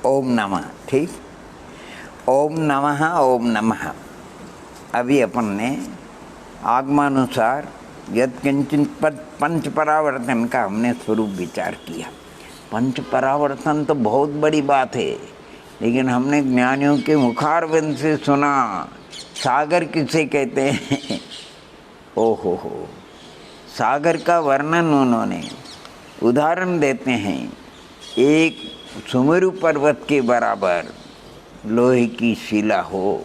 ओम नमः। ठीक, ओम नमः ओम नमः। अभी अपन ने आगमानुसार यत्किंचित पंच परावर्तन का हमने स्वरूप विचार किया। पंच परावर्तन तो बहुत बड़ी बात है, लेकिन हमने ज्ञानियों के मुखारविंद से सुना सागर किसे कहते हैं। ओहो हो, सागर का वर्णन उन्होंने उदाहरण देते हैं। एक सुमेरु पर्वत के बराबर लोहे की शिला हो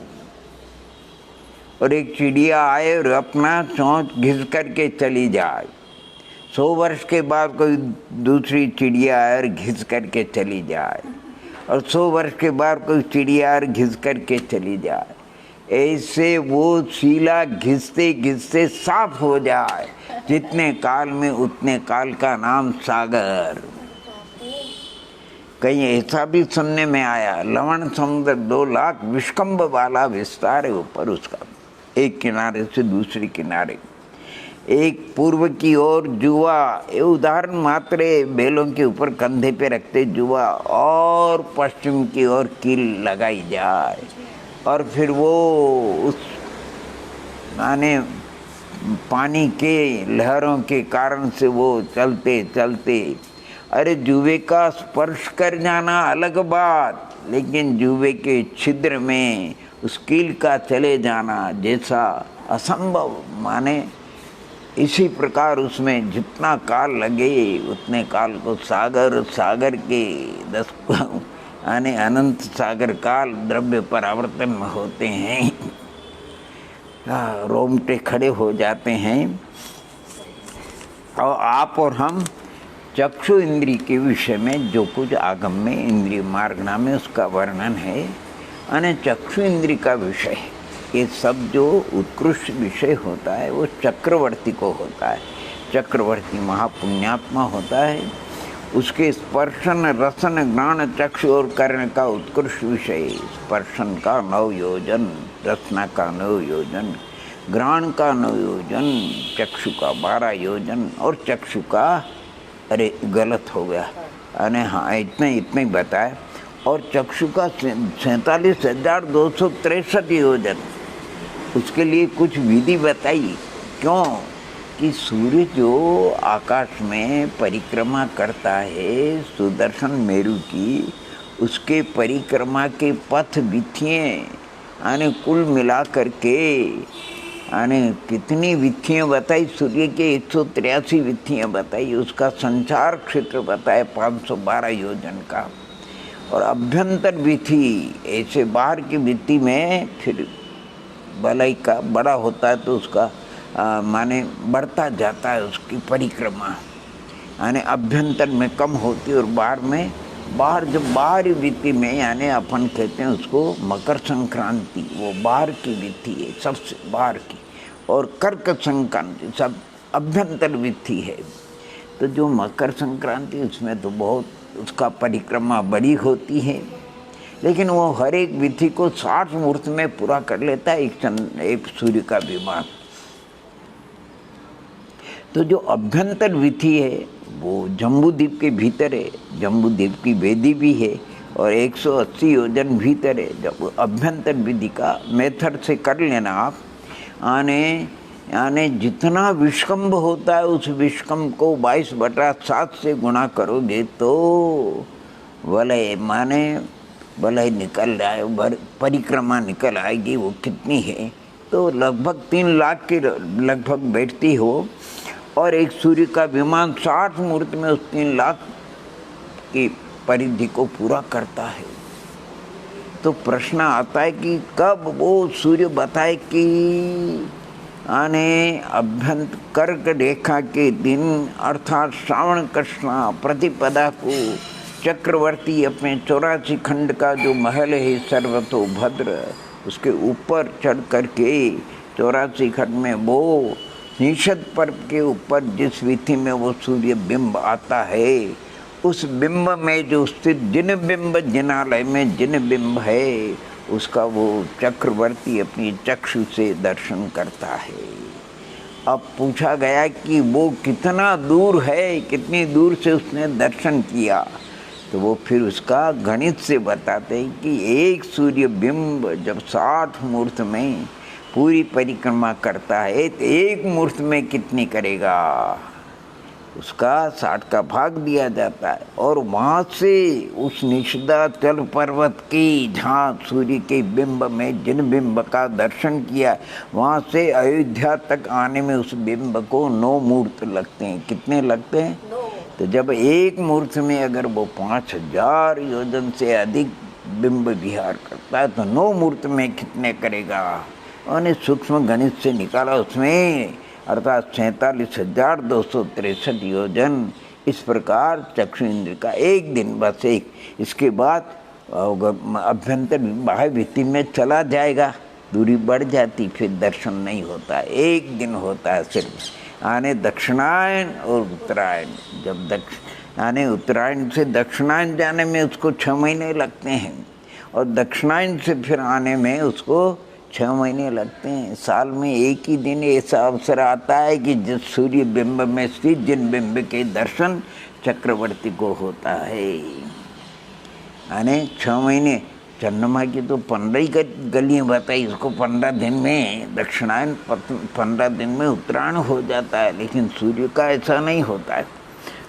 और एक चिड़िया आए और अपना चोंच घिस करके चली जाए। 100 वर्ष के बाद कोई दूसरी चिड़िया आए और घिस करके चली जाए, और 100 वर्ष के बाद कोई चिड़िया और घिस करके चली जाए। ऐसे वो शिला घिसते घिसते साफ हो जाए। जितने काल में उतने काल का नाम सागर। कहीं ऐसा भी सुनने में आया, लवण समुद्र 2 लाख विष्कंभ वाला विस्तार है ऊपर उसका, एक किनारे से दूसरे किनारे। एक पूर्व की ओर जुआ, ये उदाहरण मात्र बैलों के ऊपर कंधे पे रखते जुआ, और पश्चिम की ओर कील लगाई जाए, और फिर वो उस माने पानी के लहरों के कारण से वो चलते चलते, अरे जुए का स्पर्श कर जाना अलग बात, लेकिन जुए के छिद्र में उस कील का चले जाना जैसा असंभव। माने इसी प्रकार उसमें जितना काल लगे उतने काल को सागर, सागर के 10 आने अनंत सागर काल द्रव्य परावर्तन में होते हैं। रोमटे खड़े हो जाते हैं। और आप और हम चक्षु इंद्री के विषय में जो कुछ आगम में इंद्रिय मार्गना में उसका वर्णन है, अने चक्षु इंद्री का विषय, ये सब जो उत्कृष्ट विषय होता है वो चक्रवर्ती को होता है। चक्रवर्ती महापुण्यात्मा होता है। उसके स्पर्शन रसन घ्राण चक्षु और कर्ण का उत्कृष्ट विषय, स्पर्शन का 9 योजन, रसना का 9 योजन, घ्राण का 9 योजन, चक्षु का 12 योजन, और चक्षु का, अरे गलत हो गया, अने हाँ इतने ही बताए, और चक्षु का 47,263 योजन। उसके लिए कुछ विधि बताई। क्यों कि सूर्य जो आकाश में परिक्रमा करता है सुदर्शन मेरु की, उसके परिक्रमा के पथ विथियाँ यानी कुल मिला करके यानी कितनी विथियाँ बताई, सूर्य के 183 विथियाँ बताई। उसका संचार क्षेत्र बताए 512 योजन का। और अभ्यंतर विधि, ऐसे बाहर की विधि में फिर बलय का बड़ा होता है तो उसका माने बढ़ता जाता है उसकी परिक्रमा, यानी अभ्यंतर में कम होती है और बाहर में, बाहर जब बाहरी विधि में यानी अपन कहते हैं उसको मकर संक्रांति, वो बाहर की विधि है सबसे बाहर की, और कर्क संक्रांति सब अभ्यंतर विधि है। तो जो मकर संक्रांति उसमें तो बहुत उसका परिक्रमा बड़ी होती है, लेकिन वो हर एक विधि को 60 मुहूर्त में पूरा कर लेता है एक सूर्य का विमान। तो जो अभ्यंतर विधि है वो जम्बूद्वीप के भीतर है, जम्बूद्वीप की वेदी भी है और 180 योजन भीतर है। जब अभ्यंतर विधि का मेथड से कर लेना आप, यानी जितना विष्कंभ होता है उस विष्कंभ को 22/7 से गुणा करोगे तो वलय माने वलय निकल जाए, परिक्रमा निकल आएगी। वो कितनी है तो लगभग 3 लाख की लगभग बैठती हो, और एक सूर्य का विमान 60 मुहूर्त में उस 3 लाख की परिधि को पूरा करता है। तो प्रश्न आता है कि कब वो सूर्य बताए कि आने अभ्यंत कर्क रेखा के दिन अर्थात श्रावण कृष्णा प्रतिपदा को चक्रवर्ती अपने 84 खंड का जो महल है सर्वतोभद्र, उसके ऊपर चढ़ करके 84 खंड में वो निषद पर्व के ऊपर जिस विधि में वो सूर्य बिंब आता है, उस बिंब में जो स्थित जिन बिंब जिनालय में जिन बिंब है उसका वो चक्रवर्ती अपनी चक्षु से दर्शन करता है। अब पूछा गया कि वो कितना दूर है, कितनी दूर से उसने दर्शन किया, तो वो फिर उसका गणित से बताते हैं कि एक सूर्य बिंब जब 60 मुहूर्त में पूरी परिक्रमा करता है तो एक मुहूर्त में कितनी करेगा, उसका 60 का भाग दिया जाता है। और वहाँ से उस निषदाचल पर्वत की जहाँ सूर्य के बिंब में जिन बिंब का दर्शन किया, वहाँ से अयोध्या तक आने में उस बिंब को 9 मुहूर्त लगते हैं। कितने लगते हैं? तो जब एक मुहूर्त में अगर वो 5000 योजन से अधिक बिंब विहार करता है तो 9 मुहूर्त में कितने करेगा, उन्हें सूक्ष्म गणित से निकाला उसमें, अर्थात 47,263 योजन। इस प्रकार चक्षु इंद्र का एक दिन बस एक, इसके बाद अभ्यंतर बाह्य भित्ति में चला जाएगा, दूरी बढ़ जाती, फिर दर्शन नहीं होता, एक दिन होता है सिर्फ। आने दक्षिणायन और उत्तरायण, जब आने उत्तरायण से दक्षिणायन जाने में उसको 6 महीने लगते हैं, और दक्षिणायन से फिर आने में उसको 6 महीने लगते हैं। साल में एक ही दिन ऐसा अवसर आता है कि जिस सूर्य बिंब में स्थित जिन बिंब के दर्शन चक्रवर्ती को होता है। यानी 6 महीने, चंद्रमा की तो 15 गलियाँ बताई, इसको 15 दिन में दक्षिणायन, 15 दिन में उत्तरायण हो जाता है। लेकिन सूर्य का ऐसा नहीं होता है,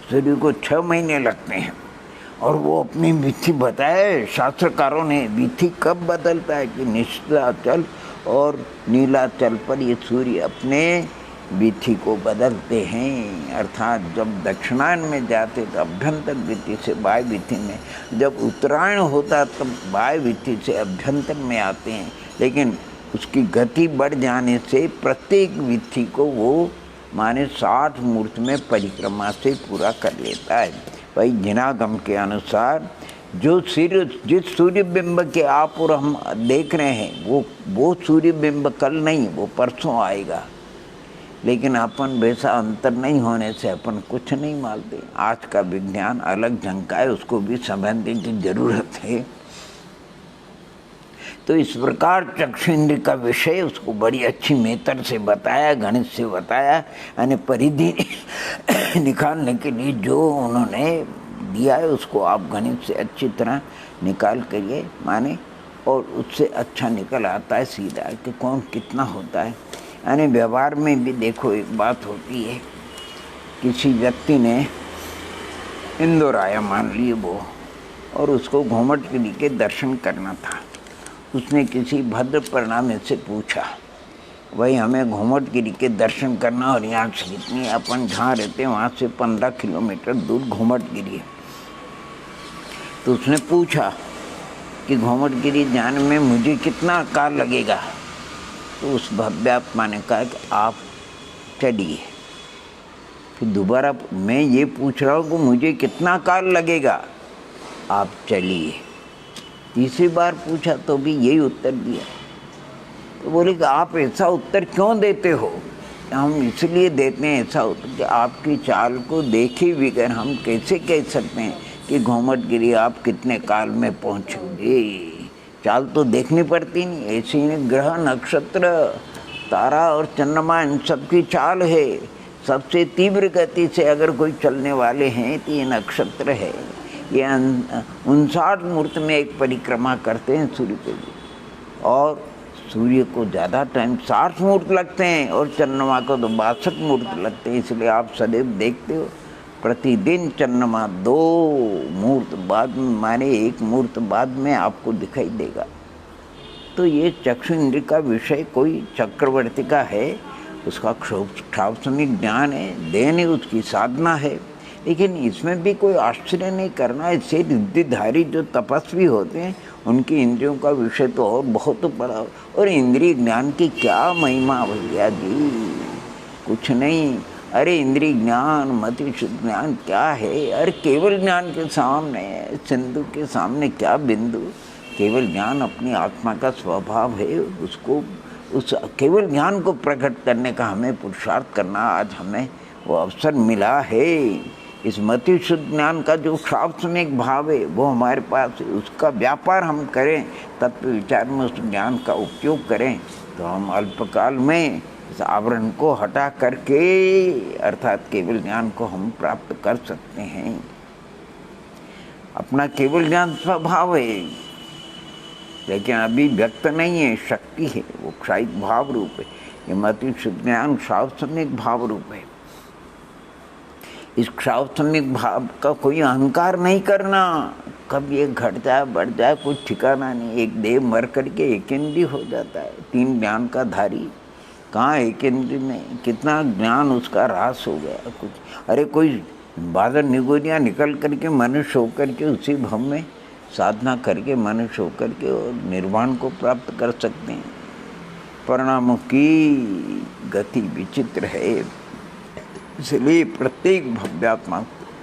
सूर्य को 6 महीने लगते हैं। और वो अपनी विधि बताए शास्त्रकारों ने, विधि कब बदलता है कि निषदाचल और नीलाचल पर ये सूर्य अपने विधि को बदलते हैं। अर्थात जब दक्षिणायन में जाते तो अभ्यंतर विधि से बाह्य विधि में, जब उत्तरायण होता तब बाह्य विधि से अभ्यंतर में आते हैं। लेकिन उसकी गति बढ़ जाने से प्रत्येक विधि को वो माने 60 मुहूर्त में परिक्रमा से पूरा कर लेता है। भाई जिनागम के अनुसार जो जिस सूर्य बिंब के आप और हम देख रहे हैं वो सूर्य बिंब कल नहीं, वो परसों आएगा। लेकिन अपन वैसा अंतर नहीं होने से अपन कुछ नहीं मानते। आज का विज्ञान अलग ढंग का है, उसको भी समझने की जरूरत है। तो इस प्रकार चक्षुन्द्र का विषय उसको बड़ी अच्छी मेथड से बताया, गणित से बताया, यानी परिधि निकालने के लिए जो उन्होंने दिया है उसको आप गणित से अच्छी तरह निकाल करिए माने, और उससे अच्छा निकल आता है सीधा कि कौन कितना होता है। यानी व्यवहार में भी देखो एक बात होती है, किसी व्यक्ति ने इंदौर आया मान लिए वो, और उसको घूमटगिरी के दर्शन करना था। उसने किसी भद्र प्रणामी से पूछा, भाई हमें घूमटगिरी के दर्शन करना और यहाँ से कितनी, अपन जहाँ रहते हैं वहाँ से 15 किलोमीटर दूर घूमटगिरी है। तो उसने पूछा कि घूमटगिरी जाने में मुझे कितना काल लगेगा। तो उस भव्यात्मा ने कहा कि आप चलिए। फिर दोबारा मैं ये पूछ रहा हूँ कि मुझे कितना काल लगेगा, आप चलिए। तीसरी बार पूछा तो भी यही उत्तर दिया। तो बोले कि आप ऐसा उत्तर क्यों देते हो? हम इसलिए देते हैं ऐसा उत्तर कि आपकी चाल को देखे बगैर हम कैसे कह सकते हैं कि घूमटगिरी आप कितने काल में पहुँचोगे। चाल तो देखनी पड़ती नहीं, ऐसे ही ग्रह नक्षत्र तारा और चंद्रमा इन सबकी चाल है। सबसे तीव्र गति से अगर कोई चलने वाले हैं तो ये नक्षत्र है। ये 59 मुहूर्त में एक परिक्रमा करते हैं सूर्य के लिए, और सूर्य को ज़्यादा टाइम 60 मुहूर्त लगते हैं और चंद्रमा को तो 62 मुहूर्त लगते हैं। इसलिए आप सदैव देखते हो प्रतिदिन चंद्रमा 2 मुहूर्त बाद में माने 1 मुहूर्त बाद में आपको दिखाई देगा। तो ये चक्षु इंद्र का विषय कोई चक्रवर्ती का है, उसका क्षावसमिक ज्ञान है, देन उसकी साधना है। लेकिन इसमें भी कोई आश्चर्य नहीं करना है। इससे रिद्धिधारी जो तपस्वी होते हैं उनकी इंद्रियों का विषय तो और बहुत बड़ा, और इंद्रिय ज्ञान की क्या महिमा भैया जी, कुछ नहीं। अरे इंद्रिय ज्ञान मति शुद्ध ज्ञान क्या है? अरे केवल ज्ञान के सामने, सिंधु के सामने क्या बिंदु। केवल ज्ञान अपनी आत्मा का स्वभाव है, उसको उस केवल ज्ञान को प्रकट करने का हमें पुरुषार्थ करना आज हमें वो अवसर मिला है। इस मति शुद्ध ज्ञान का जो शास्त्रिक भाव है वो हमारे पास है, उसका व्यापार हम करें, तत्व विचार में उस ज्ञान का उपयोग करें तो हम अल्पकाल में इस आवरण को हटा करके अर्थात केवल ज्ञान को हम प्राप्त कर सकते हैं। अपना केवल ज्ञान स्वभाव है, लेकिन अभी व्यक्त नहीं है, शक्ति है, वो क्षायिक भाव रूप है। ये मति ज्ञान क्षाव सम्यक भाव रूप है। इस क्षाव सम्यक भाव का कोई अहंकार नहीं करना। कब ये घट जाए बढ़ जाए कुछ ठिकाना नहीं। एक देह मर करके एक इंद्रिय हो जाता है, 3 ज्ञान का धारी कहाँ एक इंद्रिय में, कितना ज्ञान उसका ह्रास हो गया कुछ। अरे कोई बादल निगोरियाँ निकल करके मनुष्य होकर के उसी भव में साधना करके मनुष्य होकर के और निर्वाण को प्राप्त कर सकते हैं। परिणामों की गति विचित्र है, इसलिए प्रत्येक भव्यात्मा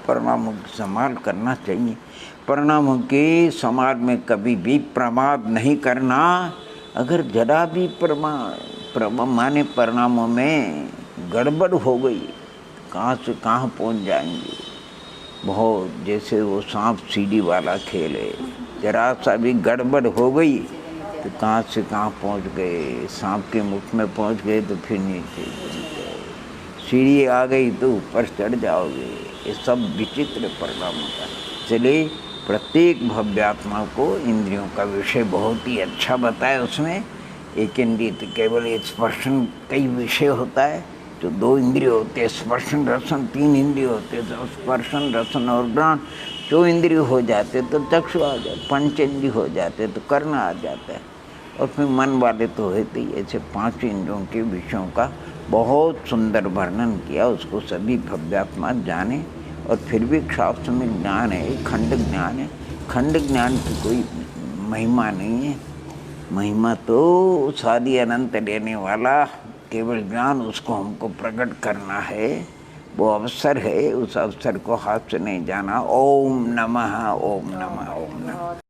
परिणामों की संभाल करना चाहिए। परिणामों के समाज में कभी भी प्रमाद नहीं करना। अगर जरा भी माने परिणामों में गड़बड़ हो गई, कहाँ से कहाँ पहुँच जाएंगे। बहुत जैसे वो सांप सीढ़ी वाला खेल है, जरा सा भी गड़बड़ हो गई तो कहाँ से कहाँ पहुँच गए। सांप के मुख में पहुँच गए तो फिर नीचे, सीढ़ी आ गई तो ऊपर चढ़ जाओगे। ये सब विचित्र परिणाम होता है। इसलिए प्रत्येक भव्यात्मा को इंद्रियों का विषय बहुत ही अच्छा बताया उसमें। एक इंद्रिय तो केवल स्पर्शन कई विषय होता है, तो 2 इंद्रिय होते हैं, स्पर्शन रसन 3 इंद्रिय होते हैं। तो स्पर्शन रसन और घ्राण 2 इंद्रिय हो जाते तो चक्षु आ जाए, 5 इंद्रिय हो जाते तो कर्ण आ जाता है, और फिर मन वाले तो होते ही। ऐसे 5 इंद्रियों के विषयों का बहुत सुंदर वर्णन किया। उसको सभी भव्यात्मा जाने, और फिर भी शास्त्र में ज्ञान है, खंड ज्ञान है। खंड ज्ञान की कोई महिमा नहीं है। महिमा तो सारी अनंत लेने वाला केवल ज्ञान, उसको हमको प्रकट करना है। वो अवसर है, उस अवसर को हाथ से नहीं जाना। ओम नमः, ओम नमः, ओम नमः।